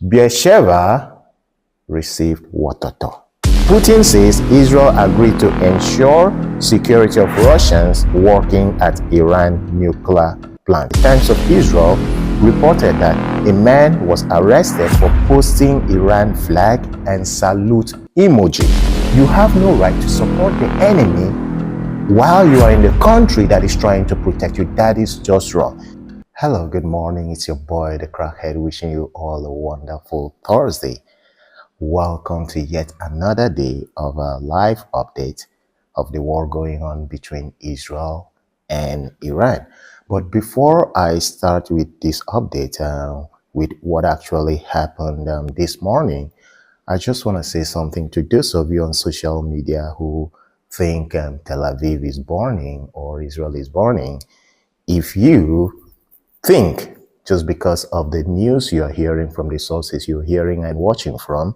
Beersheba received Watoto. Putin says Israel agreed to ensure security of Russians working at Iran nuclear plant. The Times of Israel reported that a man was arrested for posting Iran flag and salute emoji. You have no right to support the enemy while you are in the country that is trying to protect you. That is just wrong. Hello, good morning. It's your boy, the Crackhead, wishing you all a wonderful Thursday. Welcome to yet another day of a live update of the war going on between Israel and Iran. But before I start with this update, with what actually happened this morning, I just want to say something to those of you on social media who think Tel Aviv is burning or Israel is burning. If you think just because of the news you're hearing from the sources you're hearing and watching from,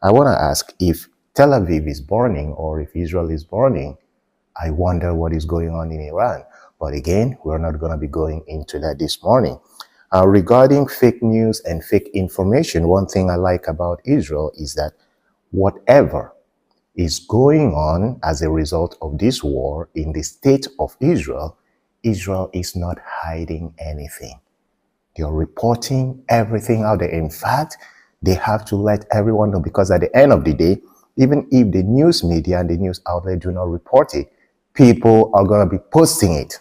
I want to ask, if Tel Aviv is burning or if Israel is burning, I wonder what is going on in Iran. But again, we're not going to be going into that this morning. Regarding fake news and fake information, one thing I like about Israel is that whatever is going on as a result of this war in the state of Israel, Israel is not hiding anything. They're reporting everything out there. In fact, they have to let everyone know, because at the end of the day, even if the news media and the news outlet do not report it, people are going to be posting it.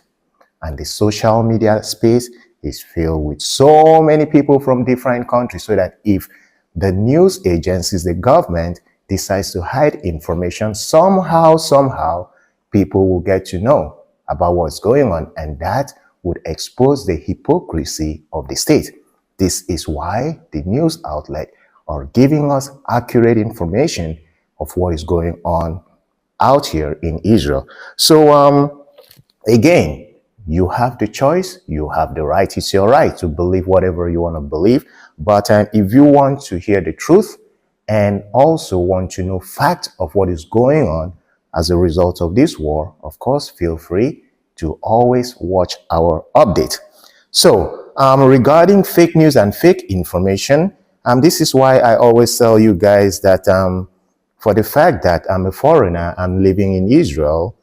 And the social media space is filled with so many people from different countries, so that if the news agencies, the government, decides to hide information, somehow, people will get to know about what's going on, and that would expose the hypocrisy of the state. This is why the news outlet are giving us accurate information of what is going on out here in Israel. So, again, you have the choice, you have the right, it's your right to believe whatever you want to believe. But if you want to hear the truth and also want to know facts of what is going on as a result of this war, of course, feel free to always watch our update. So, regarding fake news and fake information, this is why I always tell you guys that for the fact that I'm a foreigner, I'm living in Israel,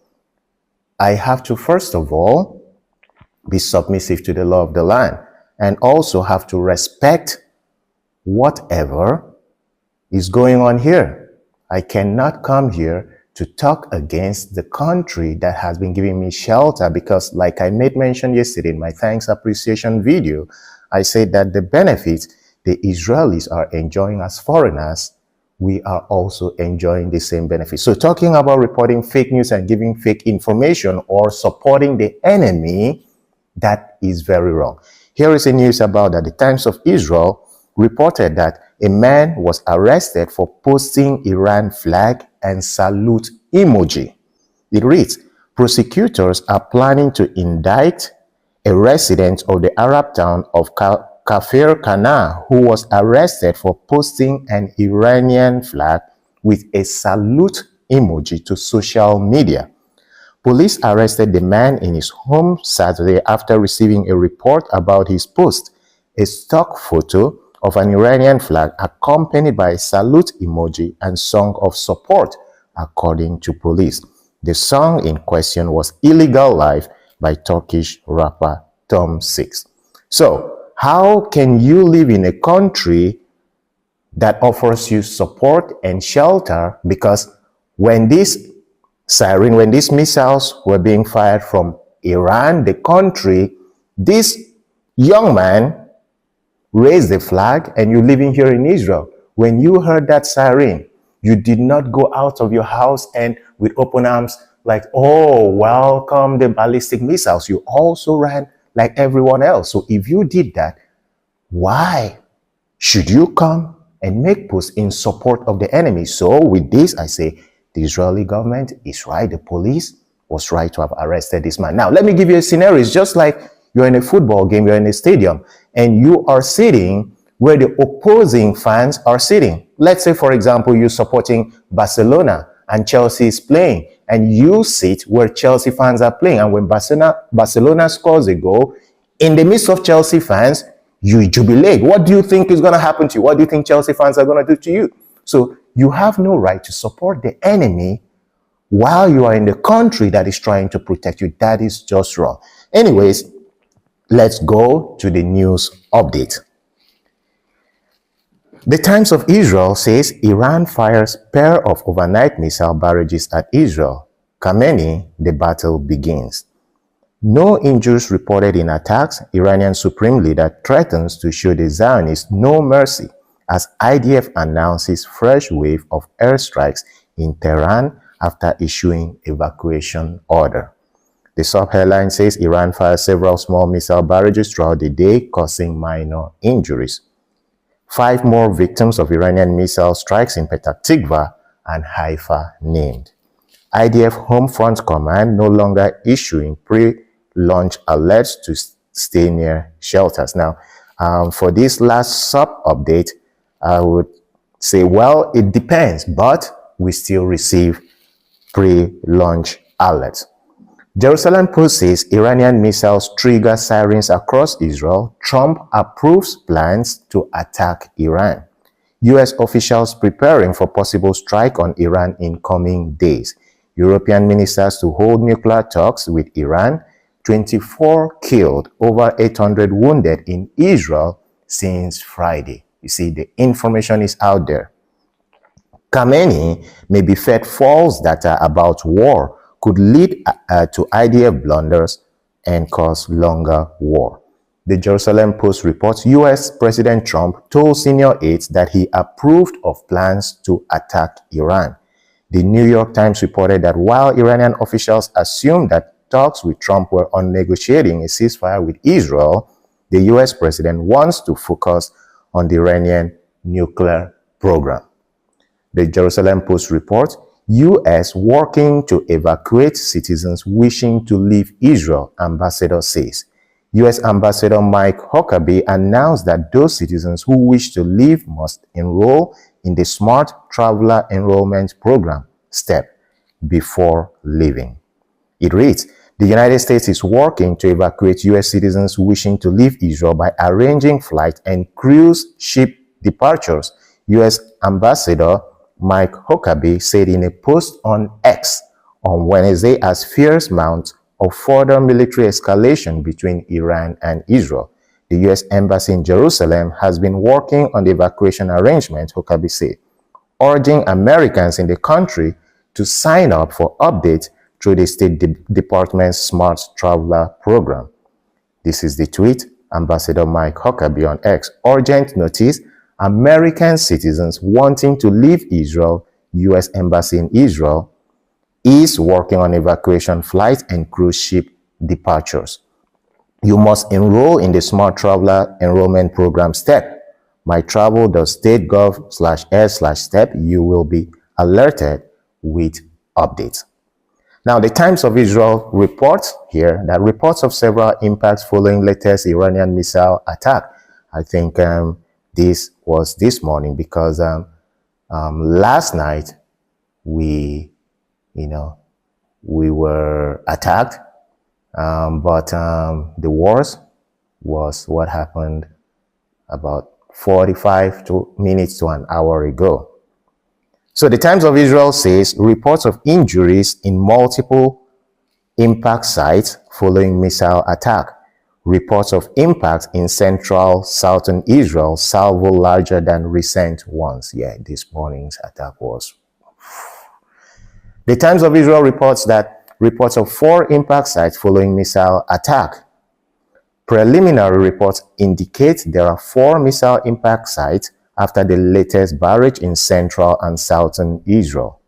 I have to, first of all, be submissive to the law of the land, and also have to respect whatever is going on here. I cannot come here to talk against the country that has been giving me shelter, because like I made mention yesterday in my thanks appreciation video, I said that the benefits the Israelis are enjoying as foreigners, we are also enjoying the same benefits. So talking about reporting fake news and giving fake information or supporting the enemy, that is very wrong. Here is a news about that. The Times of Israel reported that a man was arrested for posting Iran flag and salute emoji. It reads, prosecutors are planning to indict a resident of the Arab town of Kafir Kana who was arrested for posting an Iranian flag with a salute emoji to social media. Police arrested the man in his home Saturday after receiving a report about his post. A stock photo of an Iranian flag accompanied by a salute emoji and song of support, according to police. The song in question was Illegal Life by Turkish rapper Tom 6. So, how can you live in a country that offers you support and shelter? Because when these missiles were being fired from Iran, the country, this young man raised the flag, and you're living here in Israel. When you heard that siren, you did not go out of your house and with open arms like, oh, welcome the ballistic missiles. You also ran like everyone else. So if you did that, why should you come and make posts in support of the enemy? So with this, I say the Israeli government is right. The police was right to have arrested this man. Now, let me give you a scenario. It's just like you're in a football game, you're in a stadium, and you are sitting where the opposing fans are sitting. Let's say, for example, you're supporting Barcelona and Chelsea is playing, and you sit where Chelsea fans are playing. And when Barcelona scores a goal, in the midst of Chelsea fans, you jubilate. What do you think is going to happen to you? What do you think Chelsea fans are going to do to you? So you have no right to support the enemy while you are in the country that is trying to protect you. That is just wrong. Anyways, let's go to the news update. The Times of Israel says Iran fires pair of overnight missile barrages at Israel. Khamenei, the battle begins. No injuries reported in attacks. Iranian Supreme Leader threatens to show the Zionists no mercy as IDF announces fresh wave of airstrikes in Tehran after issuing evacuation order. The sub-headline says Iran fires several small missile barrages throughout the day, causing minor injuries. 5 more victims of Iranian missile strikes in Petah Tikva and Haifa named. IDF Home Front Command no longer issuing pre-launch alerts to stay near shelters. Now, for this last sub-update, I would say, well, it depends, but we still receive pre-launch alerts. Jerusalem Post says Iranian missiles trigger sirens across Israel. Trump approves plans to attack Iran. U.S. officials preparing for possible strike on Iran in coming days. European ministers to hold nuclear talks with Iran. 24 killed, over 800 wounded in Israel since Friday. You see, the information is out there. Khamenei may be fed false data about war, could lead to IDF blunders and cause longer war. The Jerusalem Post reports U.S. President Trump told senior aides that he approved of plans to attack Iran. The New York Times reported that while Iranian officials assumed that talks with Trump were on negotiating a ceasefire with Israel, the U.S. president wants to focus on the Iranian nuclear program. The Jerusalem Post reports U.S. working to evacuate citizens wishing to leave Israel, ambassador says. U.S. Ambassador Mike Huckabee announced that those citizens who wish to leave must enroll in the Smart Traveler Enrollment Program STEP before leaving. It reads, the United States is working to evacuate U.S. citizens wishing to leave Israel by arranging flight and cruise ship departures, U.S. Ambassador Mike Huckabee said in a post on X on Wednesday as fears mount of further military escalation between Iran and Israel. The U.S. Embassy in Jerusalem has been working on the evacuation arrangement, Huckabee said, urging Americans in the country to sign up for updates through the State Department's Smart Traveler program. This is the tweet, Ambassador Mike Huckabee on X. Urgent notice, American citizens wanting to leave Israel, U.S. Embassy in Israel, is working on evacuation flights and cruise ship departures. You must enroll in the Smart Traveler Enrollment Program STEP. mytravel.state.gov/s/step. You will be alerted with updates. Now, the Times of Israel reports here that reports of several impacts following latest Iranian missile attack. I think this was this morning because last night we were attacked, but the worst was what happened about 45 minutes to an hour ago. So the Times of Israel says reports of injuries in multiple impact sites following missile attack. Reports of impact in central southern Israel, salvo larger than recent ones. Yeah, this morning's attack was. The Times of Israel reports that reports of 4 impact sites following missile attack. Preliminary reports indicate there are 4 missile impact sites after the latest barrage in central and southern Israel.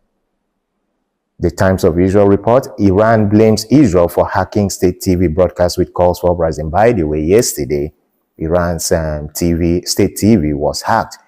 The Times of Israel reports Iran blames Israel for hacking state TV broadcast with calls for uprising. By the way, yesterday, Iran's state TV was hacked,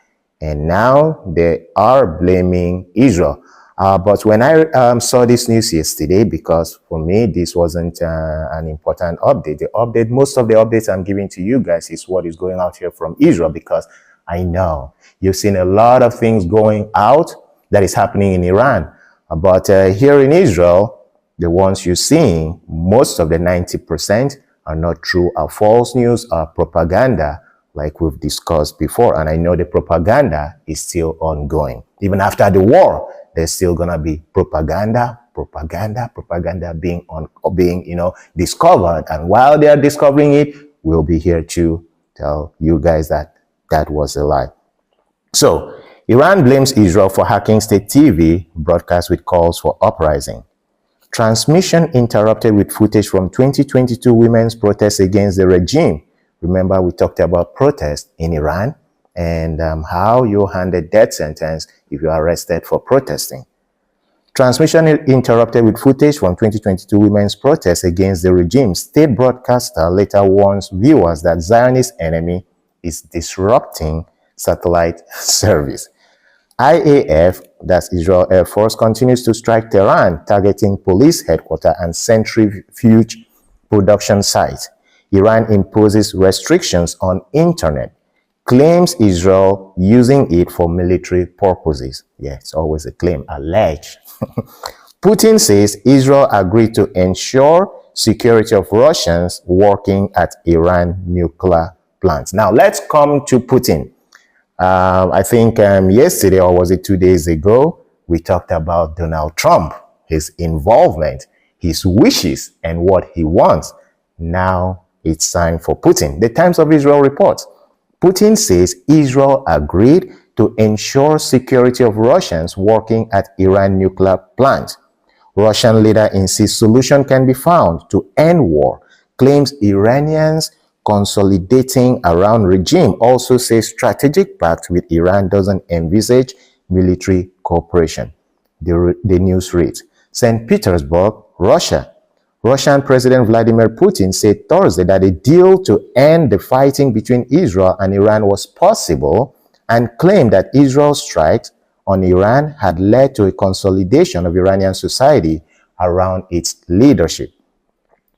and now they are blaming Israel. But when I saw this news yesterday, because for me, this wasn't an important update. Most of the updates I'm giving to you guys is what is going out here from Israel, because I know you've seen a lot of things going out that is happening in Iran. But here in Israel, the ones you're seeing, most of the 90% are not true, are false news, are propaganda, like we've discussed before. And I know the propaganda is still ongoing. Even after the war, there's still gonna be propaganda being discovered. And while they are discovering it, we'll be here to tell you guys that that was a lie. So Iran blames Israel for hacking state TV broadcast with calls for uprising. Transmission interrupted with footage from 2022 women's protests against the regime. Remember, we talked about protests in Iran and how you're handed death sentence if you're arrested for protesting. Transmission interrupted with footage from 2022 women's protests against the regime. State broadcaster later warns viewers that Zionist enemy is disrupting satellite service. IAF, that's Israel Air Force, continues to strike Tehran, targeting police headquarters and centrifuge production sites. Iran imposes restrictions on internet, claims Israel using it for military purposes. Yeah, it's always a claim, alleged. Putin says Israel agreed to ensure security of Russians working at Iran nuclear plants. Now, let's come to Putin. I think yesterday, or was it 2 days ago, we talked about Donald Trump, his involvement, his wishes, and what he wants. Now it's time for Putin. The Times of Israel reports, Putin says Israel agreed to ensure security of Russians working at Iran nuclear plant. Russian leader insists solution can be found to end war, claims Iranians consolidating around regime, also says strategic pact with Iran doesn't envisage military cooperation. The news reads, St. Petersburg, Russia. Russian President Vladimir Putin said Thursday that a deal to end the fighting between Israel and Iran was possible and claimed that Israel's strikes on Iran had led to a consolidation of Iranian society around its leadership.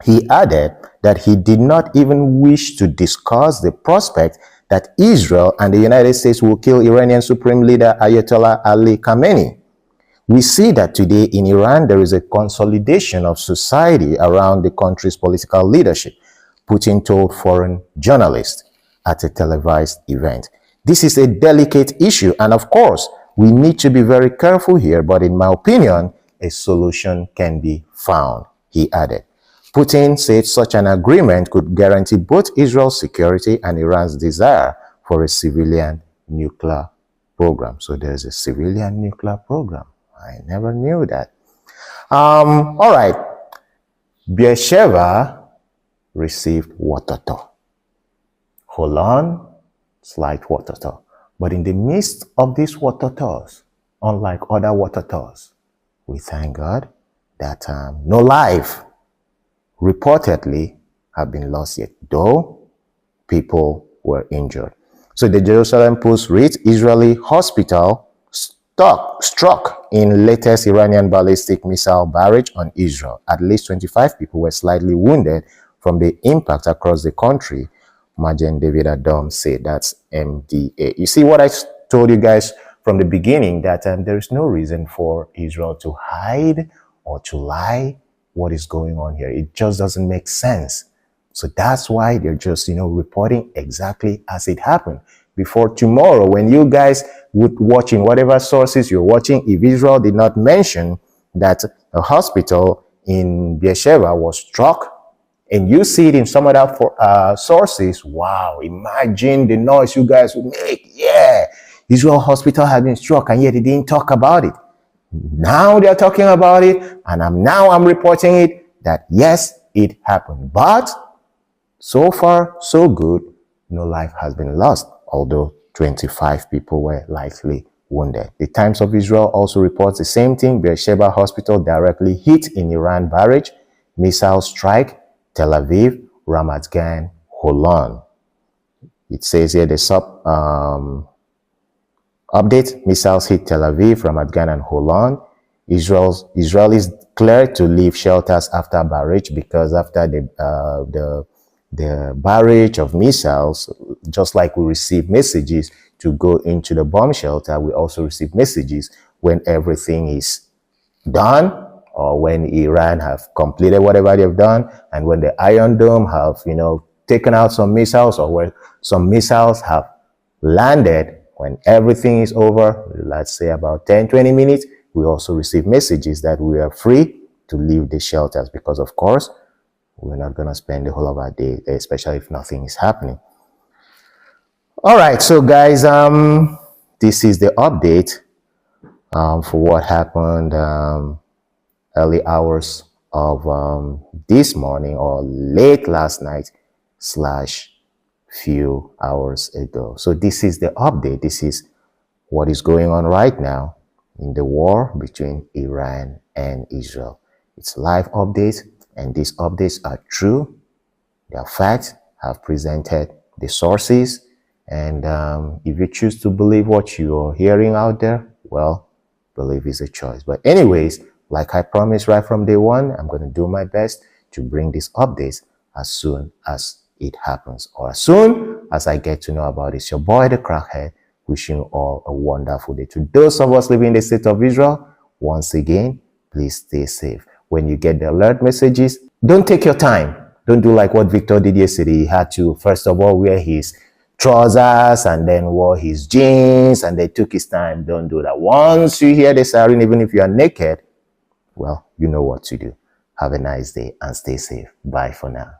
He added that he did not even wish to discuss the prospect that Israel and the United States will kill Iranian Supreme Leader Ayatollah Ali Khamenei. We see that today in Iran, there is a consolidation of society around the country's political leadership, Putin told foreign journalists at a televised event. This is a delicate issue, and of course, we need to be very careful here, but in my opinion, a solution can be found, he added. Putin said such an agreement could guarantee both Israel's security and Iran's desire for a civilian nuclear program. So there's a civilian nuclear program. I never knew that. All right. Beersheba received water tour. Holon, slight water tour. But in the midst of these water tours, unlike other water tours, we thank God that no life reportedly have been lost yet, though people were injured. So the Jerusalem Post reads, Israeli hospital struck in latest Iranian ballistic missile barrage on Israel. At least 25 people were slightly wounded from the impact across the country, Magen David Adom said. That's MDA. You see what I told you guys from the beginning, that there is no reason for Israel to hide or to lie what is going on here. It just doesn't make sense. So that's why they're just, reporting exactly as it happened. Before tomorrow, when you guys would watching whatever sources you're watching, if Israel did not mention that a hospital in Beersheba was struck, and you see it in some other sources, wow, imagine the noise you guys would make. Yeah, Israel hospital had been struck, and yet they didn't talk about it. Now they're talking about it, and I'm reporting it that yes, it happened. But so far, so good. No life has been lost, although 25 people were likely wounded. The Times of Israel also reports the same thing. Beersheba Hospital directly hit in Iran barrage, missile strike, Tel Aviv, Ramat Gan, Holon. It says here the update, missiles hit Tel Aviv, Ramat Gan, and Holon. Israelis cleared to leave shelters after barrage, because after the barrage of missiles, just like we receive messages to go into the bomb shelter, we also receive messages when everything is done, or when Iran have completed whatever they've done, and when the Iron Dome have, taken out some missiles, or where some missiles have landed. When everything is over, let's say about 10-20 minutes, we also receive messages that we are free to leave the shelters, because of course we're not going to spend the whole of our day there, especially if nothing is happening. All right, so guys, this is the update for what happened early hours of this morning, or late last night slash few hours ago. So this is the update. This is what is going on right now in the war between Iran and Israel. It's live updates, and these updates are true. They are facts. I've presented the sources, and if you choose to believe what you're hearing out there, well, belief is a choice. But anyways, like I promised right from day one, I'm going to do my best to bring these updates as soon as it happens, or as soon as I get to know about it. It's your boy, the Crackhead, wishing you all a wonderful day. To those of us living in the state of Israel, once again, please stay safe. When you get the alert messages, don't take your time. Don't do like what Victor did yesterday. He had to, first of all, wear his trousers and then wore his jeans, and they took his time. Don't do that. Once you hear the siren, even if you are naked, well, you know what to do. Have a nice day and stay safe. Bye for now.